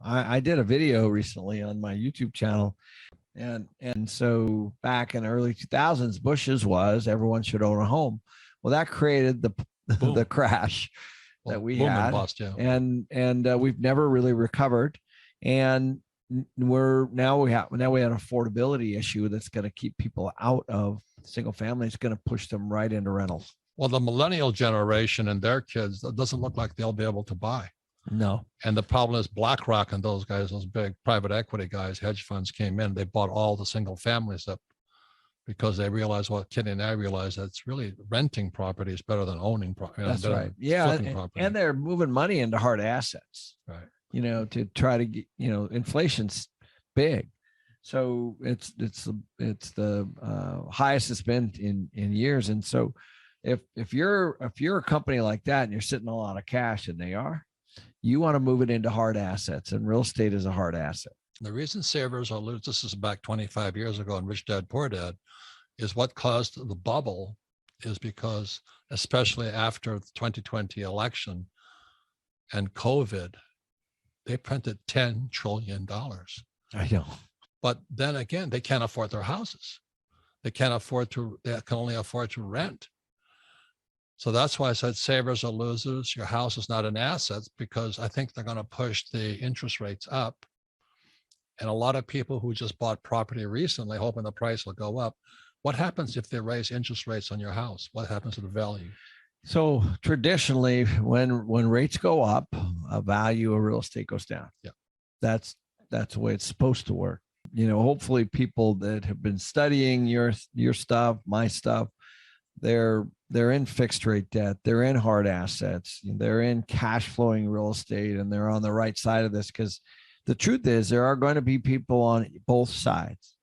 I did a video recently on my YouTube channel. And so back in the early 2000s, Bush's was everyone should own a home. Well, that created the the crash that we boom had, and bust, yeah. and we've never really recovered. And we have an affordability issue that's going to keep people out of single family. It's going to push them right into rentals. Well, the millennial generation and their kids, it doesn't look like they'll be able to buy. No. And the problem is BlackRock and those guys, those big private equity guys, hedge funds came in, they bought all the single families up because they realized what Kenny and I realized, that it's really renting property is better than owning property. That's right. Yeah. And they're moving money into hard assets, right? To try to get, inflation's big. So it's the highest it's been in years. And so if you're a company like that and you're sitting on a lot of cash, and you want to move it into hard assets, and real estate is a hard asset. The reason savers are losers, this is back 25 years ago in Rich Dad Poor Dad, is what caused the bubble is because, especially after the 2020 election and COVID, they printed $10 trillion. I know. But then again, they can't afford their houses. They can only afford to rent. So that's why I said savers are losers. Your house is not an asset, because I think they're going to push the interest rates up. And a lot of people who just bought property recently, hoping the price will go up. What happens if they raise interest rates on your house? What happens to the value? So traditionally, when rates go up, a value of real estate goes down. Yeah, that's the way it's supposed to work. Hopefully people that have been studying your stuff, my stuff, they're in fixed rate debt, they're in hard assets, they're in cash flowing real estate, and they're on the right side of this, because the truth is there are going to be people on both sides.